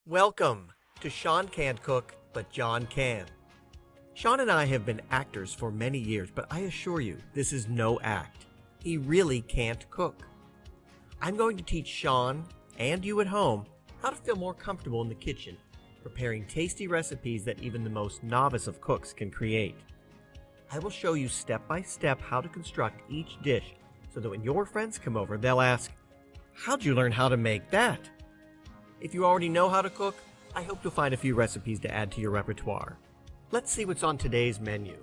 Welcome to Sean Can't Cook, but John can. Sean and I have been actors for many years, but I assure you, this is no act. He really can't cook. I'm going to teach Sean, and you at home, how to feel more comfortable in the kitchen, preparing tasty recipes that even the most novice of cooks can create. I will show you step by step how to construct each dish, so that when your friends come over, they'll ask, "How'd you learn how to make that?" If you already know how to cook, I hope you'll find a few recipes to add to your repertoire. Let's see what's on today's menu.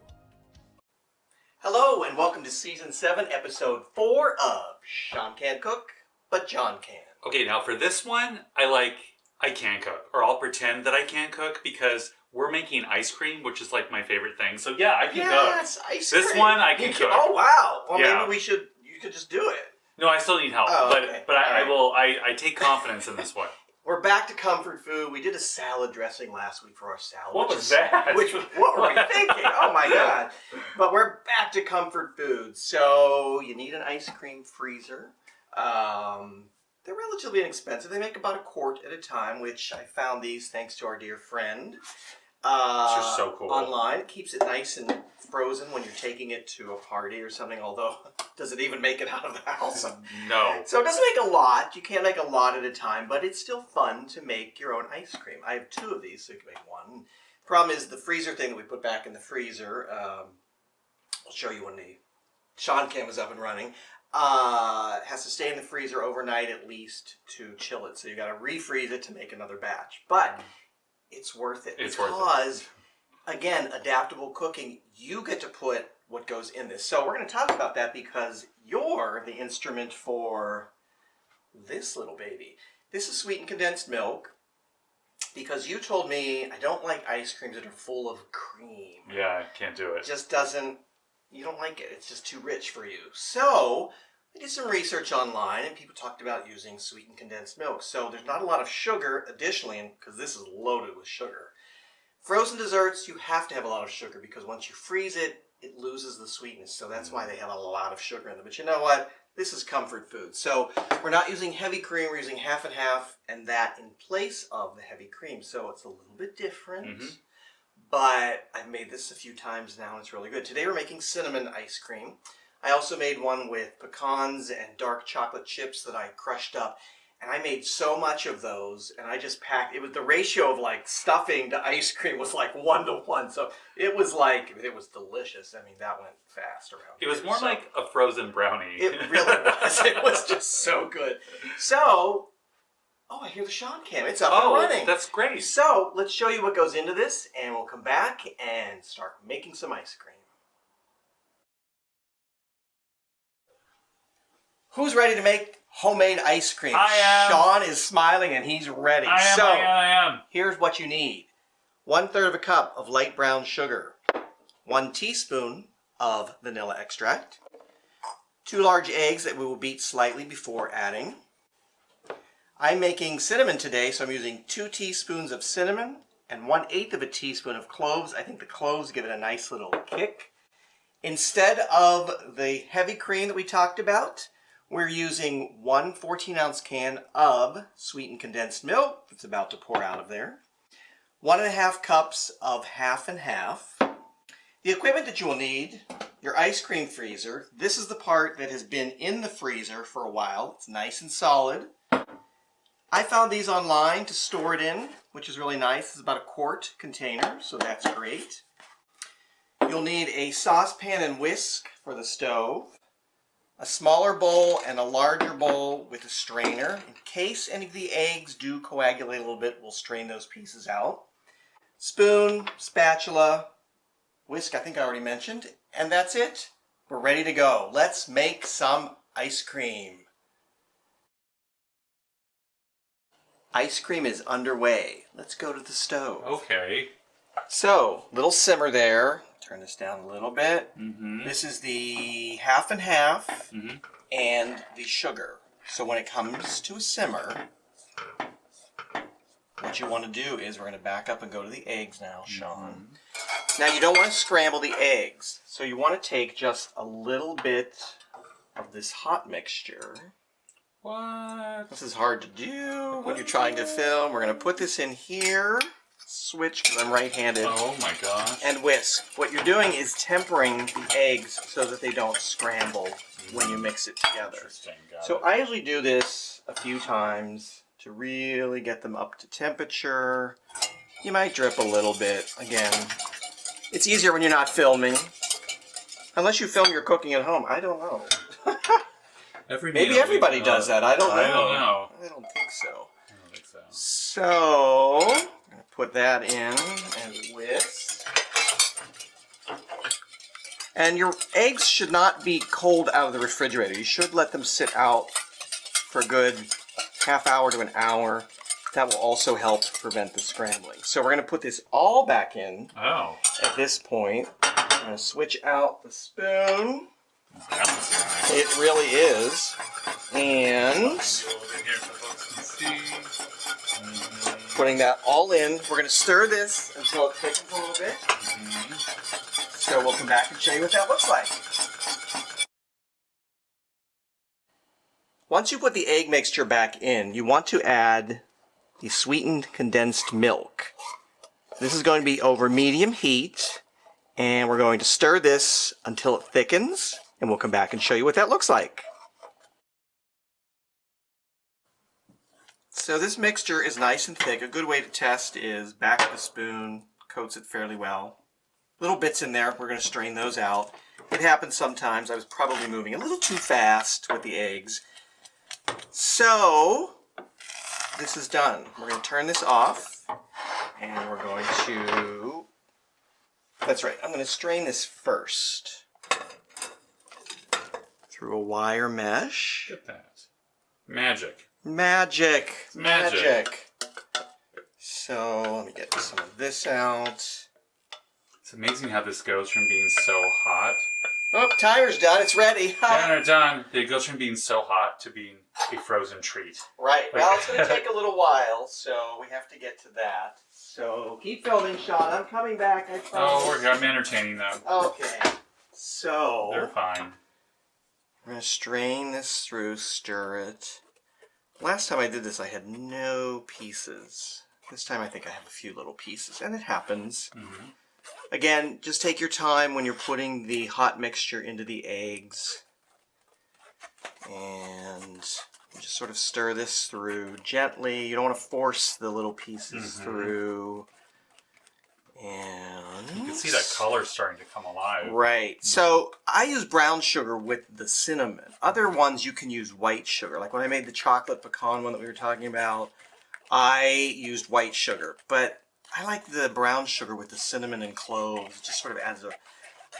Hello and welcome to Season 7, Episode 4 of Sean Can't Cook, but John Can. Okay, now for this one, I can cook, or I'll pretend that I can cook because we're making ice cream, which is like my favorite thing. So yeah, I can cook. Yes, ice cream. This one I can cook. Oh wow! Well, Yeah. maybe you could just do it. No, I still need help, okay. but I take confidence in this one. We're back to comfort food. We did a salad dressing last week for our salad. What was that? What were we thinking? Oh my god. But we're back to comfort food. So you need an ice cream freezer. They're relatively inexpensive. They make about a quart at a time, which I found these thanks to our dear friend. It's so cool. Online. It keeps it nice and frozen when you're taking it to a party or something, although does it even make it out of the house? No. So it doesn't make a lot. You can't make a lot at a time, but it's still fun to make your own ice cream. I have 2 of these, so you can make one. Problem is the freezer thing that we put back in the freezer, I'll show you when the Sean Cam is up and running, has to stay in the freezer overnight at least to chill it. So you got to refreeze it to make another batch. But it's worth it because, again, adaptable cooking, you get to put what goes in this. So we're going to talk about that because you're the instrument for this little baby. This is sweetened condensed milk because you told me I don't like ice creams that are full of cream. Yeah, I can't do it. Just doesn't, you don't like it. It's just too rich for you. So I did some research online and people talked about using sweetened condensed milk. So there's not a lot of sugar additionally because this is loaded with sugar. Frozen desserts, you have to have a lot of sugar because once you freeze it, it loses the sweetness. So that's why they have a lot of sugar in them. But you know what? This is comfort food. So we're not using heavy cream. We're using half and half and that in place of the heavy cream. So it's a little bit different. Mm-hmm. But I've made this a few times now and it's really good. Today we're making cinnamon ice cream. I also made one with pecans and dark chocolate chips that I crushed up. And I made so much of those, and I just packed, it was the ratio of like stuffing to ice cream was like 1-to-1. So it was delicious. I mean, that went fast around. It was more like a frozen brownie. It really was. It was just so good. So, I hear the Sean Cam. It's up and running. That's great. So let's show you what goes into this, and we'll come back and start making some ice cream. Who's ready to make homemade ice cream? I am. Sean is smiling and he's ready. I am. Here's what you need. 1/3 of a cup of light brown sugar. 1 teaspoon of vanilla extract. 2 large eggs that we will beat slightly before adding. I'm making cinnamon today, so I'm using 2 teaspoons of cinnamon and 1/8 of a teaspoon of cloves. I think the cloves give it a nice little kick. Instead of the heavy cream that we talked about, we're using 1 14-ounce can of sweetened condensed milk that's about to pour out of there. 1.5 cups of half and half. The equipment that you will need, your ice cream freezer. This is the part that has been in the freezer for a while. It's nice and solid. I found these online to store it in, which is really nice. It's about a quart container, so that's great. You'll need a saucepan and whisk for the stove. A smaller bowl and a larger bowl with a strainer. In case any of the eggs do coagulate a little bit, we'll strain those pieces out. Spoon, spatula, whisk, I think I already mentioned. And that's it. We're ready to go. Let's make some ice cream. Ice cream is underway. Let's go to the stove. Okay. So, little simmer there. Turn this down a little bit. Mm-hmm. This is the half and half and the sugar. So when it comes to a simmer, what you want to do is we're going to back up and go to the eggs now, Sean. Now you don't want to scramble the eggs. So you want to take just a little bit of this hot mixture What? This is hard to do when you're trying to film. We're going to put this in here. Switch, because I'm right-handed. Oh my gosh. And whisk. What you're doing is tempering the eggs so that they don't scramble when you mix it together. Interesting. So I usually do this a few times to really get them up to temperature. You might drip a little bit. Again, it's easier when you're not filming. Unless you film your cooking at home. I don't know. Maybe everybody does that. I don't know. I don't know. I don't think so. I don't think so. So, I'm going to put that in and whisk. And your eggs should not be cold out of the refrigerator. You should let them sit out for a good half hour to an hour. That will also help prevent the scrambling. So we're going to put this all back in. Oh. At this point, I'm going to switch out the spoon. It really is. And putting that all in. We're going to stir this until it thickens a little bit. So we'll come back and show you what that looks like. Once you put the egg mixture back in, you want to add the sweetened condensed milk. This is going to be over medium heat, and we're going to stir this until it thickens, and we'll come back and show you what that looks like. So this mixture is nice and thick. A good way to test is back of the spoon, coats it fairly well. Little bits in there, we're going to strain those out. It happens sometimes. I was probably moving a little too fast with the eggs. So, this is done. We're going to turn this off, and we're going to... That's right, I'm going to strain this first. Through a wire mesh. Look at that. Magic. Magic. Magic. Magic. So, let me get some of this out. It's amazing how this goes from being so hot. Oh, timer's done. It's ready. Done. It goes from being so hot to being a frozen treat. Right. Well, it's going to take a little while, so we have to get to that. So keep filming, Sean. I'm coming back. I promise. Oh, we're here. I'm entertaining them. Okay. So They're fine. I'm going to strain this through, stir it. Last time I did this, I had no pieces. This time I think I have a few little pieces, and it happens. Mm-hmm. Again, just take your time when you're putting the hot mixture into the eggs. And just sort of stir this through gently. You don't want to force the little pieces through. And you can see that color starting to come alive. Right. So I use brown sugar with the cinnamon. Other ones you can use white sugar. Like when I made the chocolate pecan one that we were talking about, I used white sugar. But I like the brown sugar with the cinnamon and cloves. It just sort of adds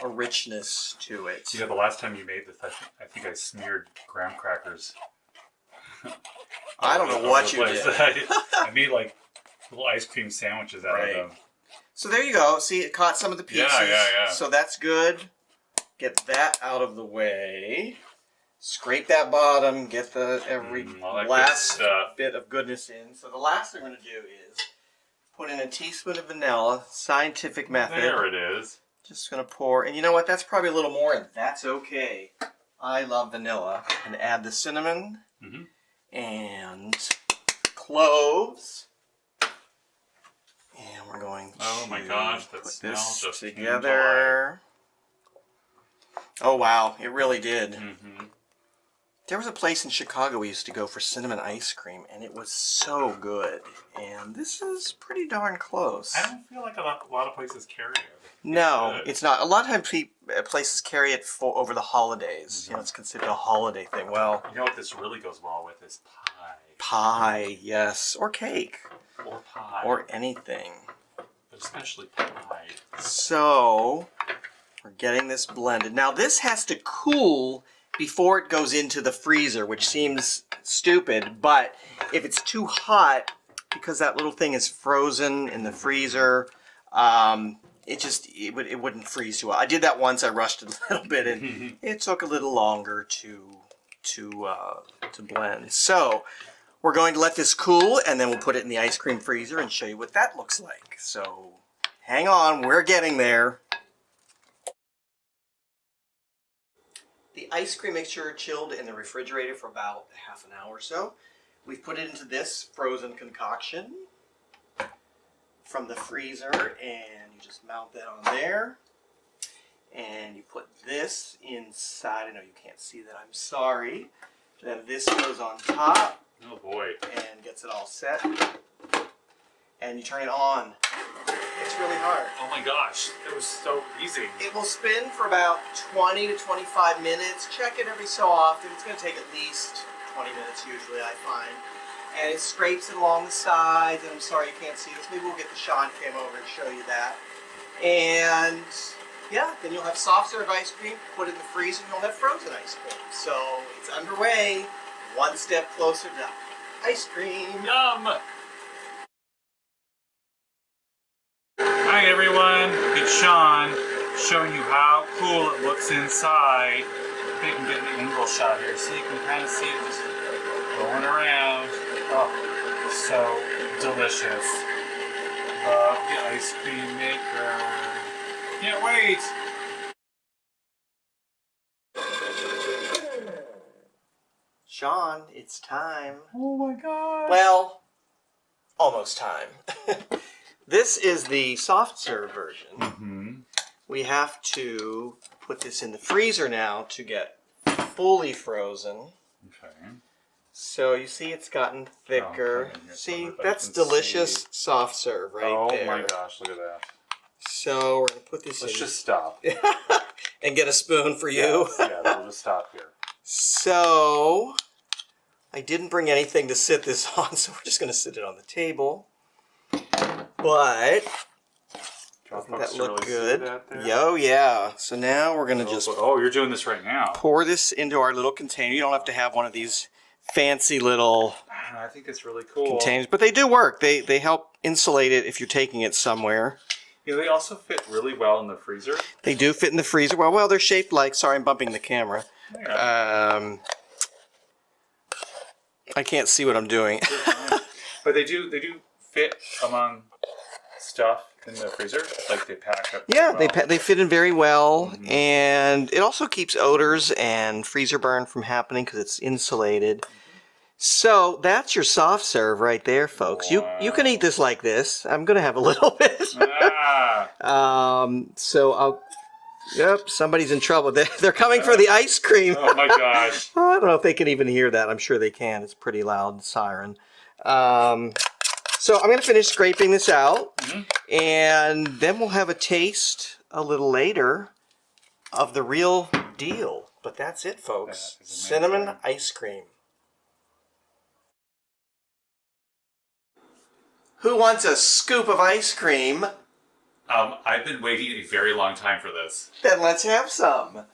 a richness to it. Yeah, the last time you made this, I think I smeared graham crackers. I don't know what you did. I made like little ice cream sandwiches out of them. So there you go. See, it caught some of the pieces. Yeah. So that's good. Get that out of the way. Scrape that bottom. Get the every last bit of goodness in. So the last thing we're going to do is put in a teaspoon of vanilla, scientific method. There it is. Just going to pour. And you know what? That's probably a little more, and that's okay. I love vanilla. And add the cinnamon and cloves. And we're going to oh my gosh, that put smells this just together. Oh wow, it really did. There was a place in Chicago we used to go for cinnamon ice cream, and it was so good. And this is pretty darn close. I don't feel like a lot of places carry it. No, it's not. A lot of times places carry it over the holidays. You know, it's considered a holiday thing. Well, you know what this really goes well with is pie. Pie, yes. Or cake. Or pie. Or anything. But especially pie. So, we're getting this blended. Now, this has to cool before it goes into the freezer, which seems stupid, but if it's too hot, because that little thing is frozen in the freezer, it wouldn't freeze too well. I did that once. I rushed it a little bit, and it took a little longer to blend. So we're going to let this cool, and then we'll put it in the ice cream freezer and show you what that looks like. So hang on, we're getting there. the ice cream mixture chilled in the refrigerator for about half an hour or so. We've put it into this frozen concoction from the freezer, and you just mount that on there. And you put this inside. I know you can't see that, I'm sorry. Then this goes on top. Oh boy. And gets it all set. And you turn it on. It's really hard. Oh my gosh, that was so easy. It will spin for about 20 to 25 minutes. Check it every so often. It's going to take at least 20 minutes usually, I find. And it scrapes it along the sides. And I'm sorry you can't see this. Maybe we'll get the Sean cam over and show you that. And yeah, then you'll have soft serve ice cream. Put it in the freezer and you'll have frozen ice cream. So it's underway. One step closer to ice cream. Yum! Hi everyone, it's Sean showing you how cool it looks inside. I think I can get an angle shot here so you can kind of see it just going around. Oh, so delicious. Love the ice cream maker. Can't wait! Sean, it's time. Oh my god! Well, almost time. This is the soft serve version. Mm-hmm. We have to put this in the freezer now to get fully frozen. Okay. So you see it's gotten thicker. Oh, okay. See, I that's can delicious see. soft serve right there. Oh my gosh, look at that. So we're going to put this Let's in. just stop. And get a spoon for you. Yeah, we'll just stop here. So I didn't bring anything to sit this on, so we're just going to sit it on the table. But doesn't that look good? Yo, yeah. So now we're going to just... Oh, you're doing this right now. Pour this into our little container. You don't have to have one of these fancy little I think it's really cool. containers, but they do work. They help insulate it if you're taking it somewhere. Yeah, they also fit really well in the freezer. They do fit in the freezer. Well, they're shaped like... Sorry, I'm bumping the camera. I can't see what I'm doing. But they do fit among stuff in the freezer, like they pack up. Yeah, well. they fit in very well, and it also keeps odors and freezer burn from happening because it's insulated. So that's your soft serve right there, folks. Wow. You can eat this like this. I'm gonna have a little bit. So I'll. Yep, somebody's in trouble. They're coming for the ice cream. Oh my gosh! I don't know if they can even hear that. I'm sure they can. It's pretty loud siren. So I'm going to finish scraping this out, and then we'll have a taste a little later of the real deal. But that's it, folks. Cinnamon ice cream. Who wants a scoop of ice cream? I've been waiting a very long time for this. Then let's have some.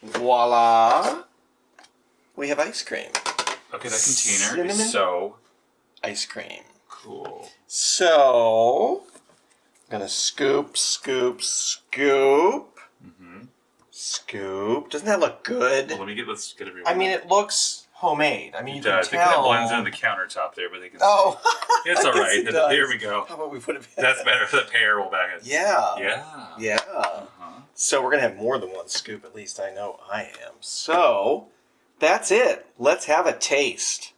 Voila. We have ice cream. Okay, that container Cinnamon is so ice cream. cool. So, I'm going to scoop, scoop, scoop. Scoop. Doesn't that look good? Well, let's get everyone. I mean, it looks homemade. I mean, you can It kind of tell. blends into the countertop there, but they can. Oh, It's all right. Yes, it does. Here we go. How about we put it back? That's better. The pear will back it. Yeah. Yeah. Yeah. So we're going to have more than one scoop, at least I know I am. So, that's it. Let's have a taste.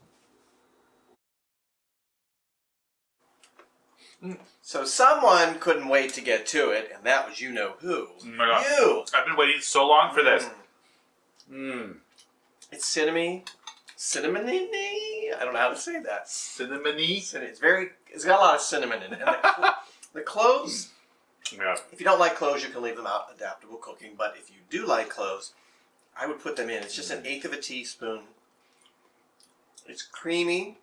So someone couldn't wait to get to it, and that was you-know-who. Oh my God. You! I've been waiting so long for this. It's cinnamony. Cinnamony? I don't know how to say that. Cinnamony? It's got a lot of cinnamon in it. And the cloves, Yeah. if you don't like cloves, you can leave them out, adaptable cooking. But if you do like cloves, I would put them in. It's just 1/8 of a teaspoon. It's creamy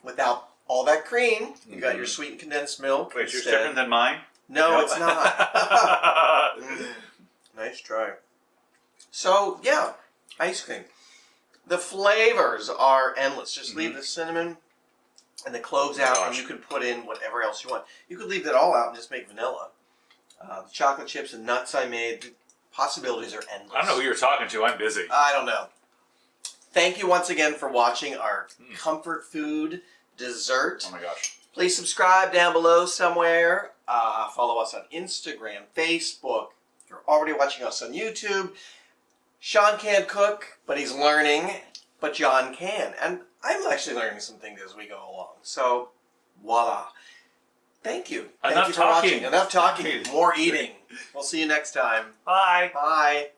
without all that cream. You got your sweetened condensed milk. Wait, yours instead. different than mine? No, it's not. Nice try. So, yeah, ice cream. The flavors are endless. Just leave the cinnamon and the cloves out, and you can put in whatever else you want. You could leave that all out and just make vanilla. The chocolate chips and nuts I made, the possibilities are endless. I don't know who you're talking to. I'm busy. I don't know. Thank you once again for watching our comfort food dessert. Oh my gosh. Please subscribe down below somewhere. Follow us on Instagram, Facebook. If you're already watching us on YouTube, Sean can't cook, but he's learning. But John can. And I'm actually learning some things as we go along. So, voila. Thank you. Thank Enough you for talking. watching. Enough talking. More eating. We'll see you next time. Bye. Bye.